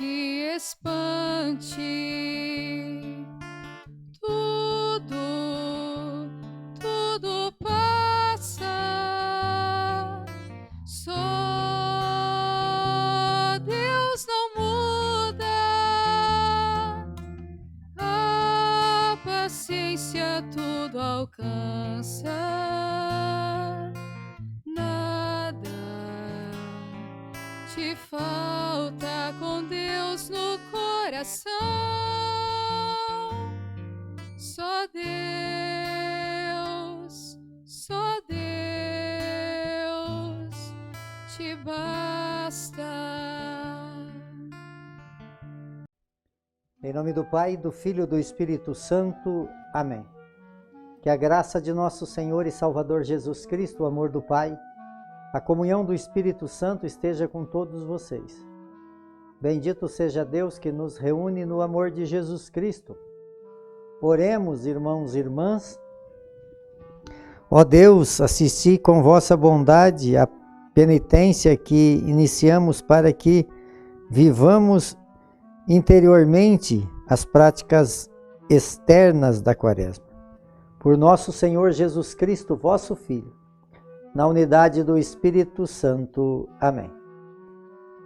te espante. Tudo passa. Só Deus não muda. A paciência tudo alcança. Nada te falta com Deus no coração. Só Deus te basta. Em nome do Pai, do Filho e do Espírito Santo. Amém. Que a graça de nosso Senhor e Salvador Jesus Cristo, o amor do Pai, a comunhão do Espírito Santo esteja com todos vocês. Bendito seja Deus que nos reúne no amor de Jesus Cristo. Oremos, irmãos e irmãs. Ó Deus, assisti com vossa bondade a penitência que iniciamos para que vivamos interiormente as práticas externas da Quaresma. Por nosso Senhor Jesus Cristo, vosso Filho, na unidade do Espírito Santo. Amém.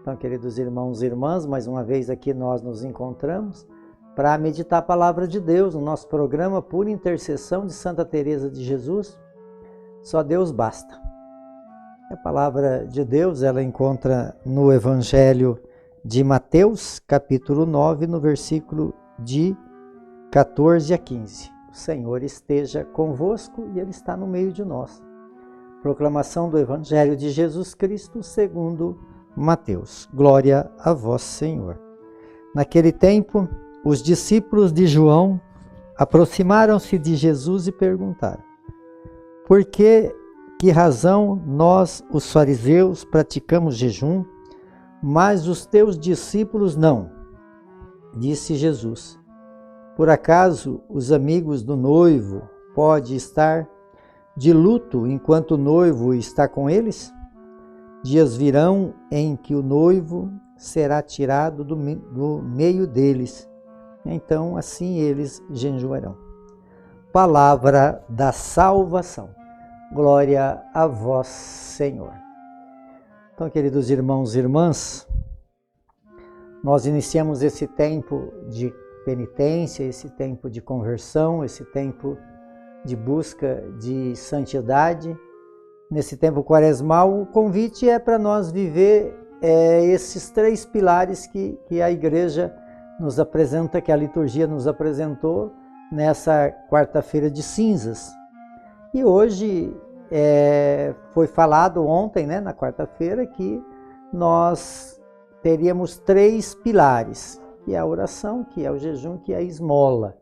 Então, queridos irmãos e irmãs, mais uma vez aqui nós nos encontramos para meditar a palavra de Deus no nosso programa Por Intercessão de Santa Teresa de Jesus. Só Deus basta. A palavra de Deus ela encontra no Evangelho de Mateus, capítulo 9, no versículo de 14 a 15. O Senhor esteja convosco e Ele está no meio de nós. Proclamação do Evangelho de Jesus Cristo segundo Mateus. Glória a vós, Senhor. Naquele tempo, os discípulos de João aproximaram-se de Jesus e perguntaram: por que razão nós, os fariseus, praticamos jejum, mas os teus discípulos não? Disse Jesus: por acaso os amigos do noivo podem estar de luto enquanto o noivo está com eles? Dias virão em que o noivo será tirado do meio deles. Então, assim eles jejuarão. Palavra da salvação. Glória a vós, Senhor. Então, queridos irmãos e irmãs, nós iniciamos esse tempo de penitência, esse tempo de conversão, esse tempo de busca de santidade. Nesse tempo quaresmal, o convite é para nós viver esses três pilares que a Igreja nos apresenta, que a liturgia nos apresentou nessa quarta-feira de cinzas. E hoje foi falado ontem, né, na quarta-feira, que nós teríamos três pilares, que é a oração, que é o jejum, que é a esmola.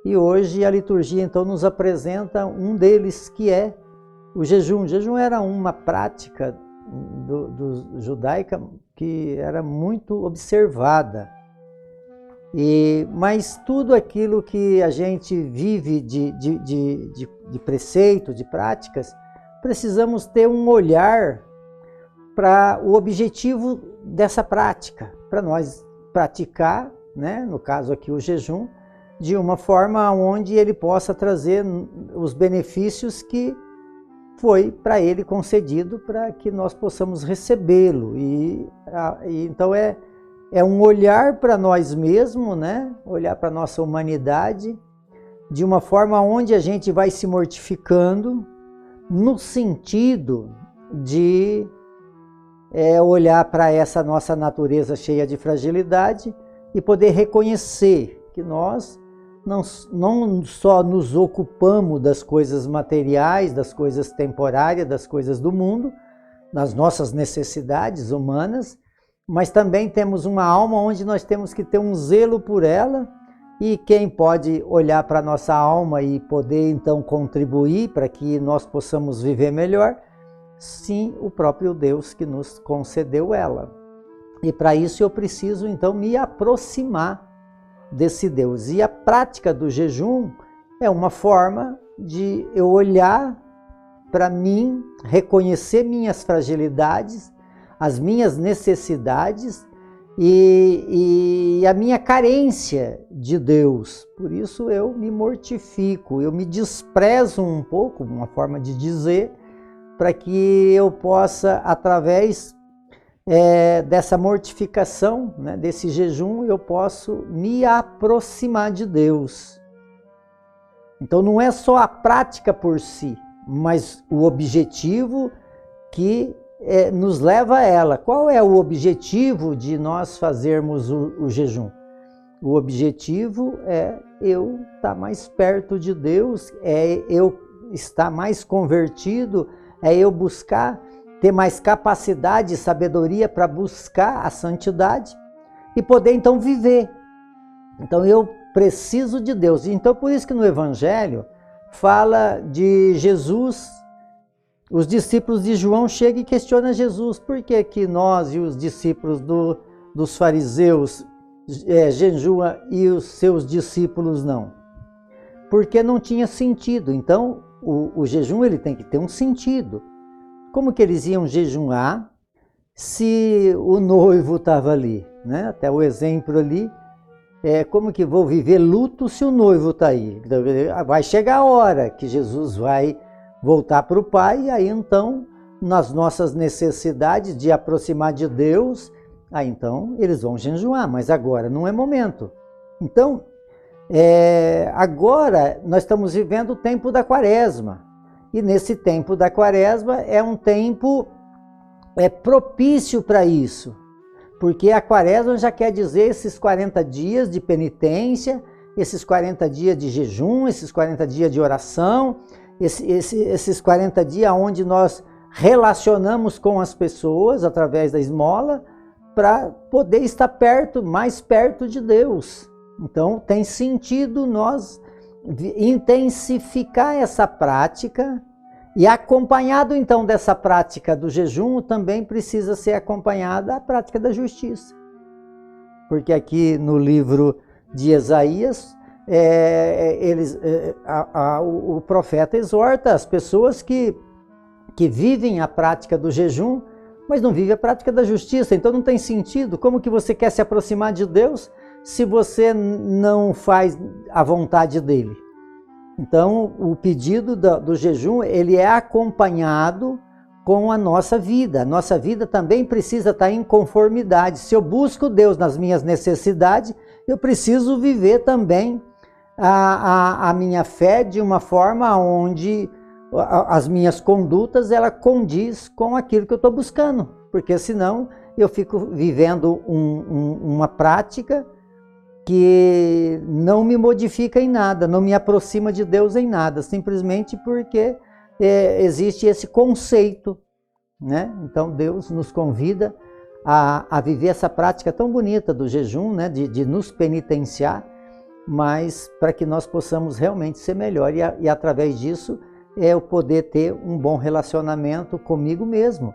E hoje a liturgia então nos apresenta um deles, que é o jejum. O jejum era uma prática do judaica que era muito observada. Mas tudo aquilo que a gente vive de preceito, de práticas, precisamos ter um olhar para o objetivo dessa prática, para nós praticar, né, no caso aqui o jejum, de uma forma onde ele possa trazer os benefícios que foi para ele concedido, para que nós possamos recebê-lo. Então é um olhar para nós mesmos, né? Olhar para a nossa humanidade, de uma forma onde a gente vai se mortificando, no sentido de olhar para essa nossa natureza cheia de fragilidade e poder reconhecer que nós não só nos ocupamos das coisas materiais, das coisas temporárias, das coisas do mundo, das nossas necessidades humanas, mas também temos uma alma onde nós temos que ter um zelo por ela, e quem pode olhar para a nossa alma e poder então contribuir para que nós possamos viver melhor? Sim, o próprio Deus que nos concedeu ela. E para isso eu preciso então me aproximar desse Deus. E a prática do jejum é uma forma de eu olhar para mim, reconhecer minhas fragilidades, as minhas necessidades e a minha carência de Deus. Por isso eu me mortifico, eu me desprezo um pouco, uma forma de dizer, para que eu possa, através dessa mortificação, né, desse jejum, eu posso me aproximar de Deus. Então não é só a prática por si, mas o objetivo que nos leva a ela. Qual é o objetivo de nós fazermos o jejum? O objetivo é eu estar mais perto de Deus, é eu estar mais convertido, é eu buscar ter mais capacidade e sabedoria para buscar a santidade e poder então viver. Então eu preciso de Deus. Então por isso que no Evangelho fala de Jesus. Os discípulos de João chegam e questionam Jesus: por que que nós e os discípulos dos fariseus jejuam e os seus discípulos não? Porque não tinha sentido. Então o jejum ele tem que ter um sentido. Como que eles iam jejuar se o noivo estava ali? Né? Até o exemplo ali, como que vou viver luto se o noivo está aí? Vai chegar a hora que Jesus vai voltar para o Pai, e aí então, nas nossas necessidades de aproximar de Deus, aí então eles vão jejuar, mas agora não é momento. Então, agora nós estamos vivendo o tempo da Quaresma, e nesse tempo da Quaresma é um tempo propício para isso, porque a Quaresma já quer dizer esses 40 dias de penitência, esses 40 dias de jejum, esses 40 dias de oração, esses 40 dias onde nós relacionamos com as pessoas através da esmola para poder estar mais perto de Deus. Então tem sentido nós intensificar essa prática, e acompanhado então dessa prática do jejum também precisa ser acompanhada a prática da justiça. Porque aqui no livro de Isaías, o profeta exorta as pessoas que vivem a prática do jejum, mas não vivem a prática da justiça. Então não tem sentido. Como que você quer se aproximar de Deus se você não faz a vontade dele? Então o pedido do jejum ele é acompanhado com a nossa vida. A nossa vida também precisa estar em conformidade. Se eu busco Deus nas minhas necessidades, eu preciso viver também a minha fé de uma forma onde as minhas condutas ela condiz com aquilo que eu estou buscando, porque senão eu fico vivendo uma prática que não me modifica em nada, não me aproxima de Deus em nada, simplesmente porque existe esse conceito, né? Então Deus nos convida a viver essa prática tão bonita do jejum, né? de nos penitenciar, mas para que nós possamos realmente ser melhor e através disso eu poder ter um bom relacionamento comigo mesmo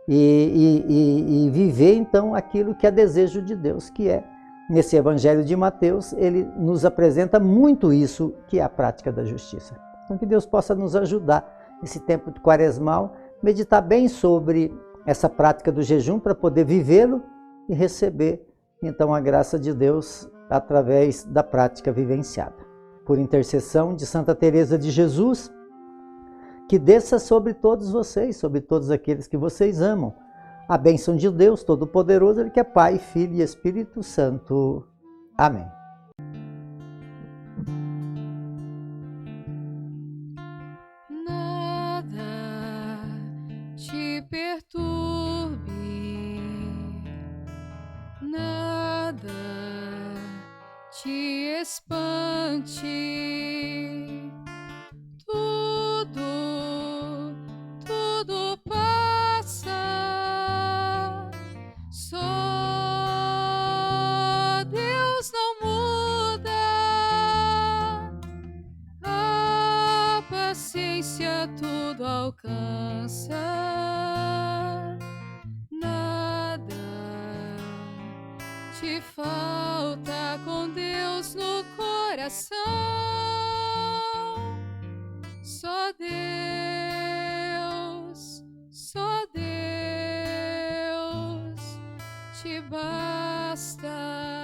e viver então aquilo que é desejo de Deus, que é, nesse Evangelho de Mateus, ele nos apresenta muito isso, que é a prática da justiça. Então que Deus possa nos ajudar nesse tempo de quaresmal, meditar bem sobre essa prática do jejum para poder vivê-lo e receber então a graça de Deus através da prática vivenciada. Por intercessão de Santa Teresa de Jesus, que desça sobre todos vocês, sobre todos aqueles que vocês amam, a bênção de Deus Todo-Poderoso, Ele que é Pai, Filho e Espírito Santo. Amém. Nada te perturbe, nada te espante, tudo passa, só Deus não muda, a paciência tudo alcança, nada te falta com Deus no coração, só Deus te basta. basta.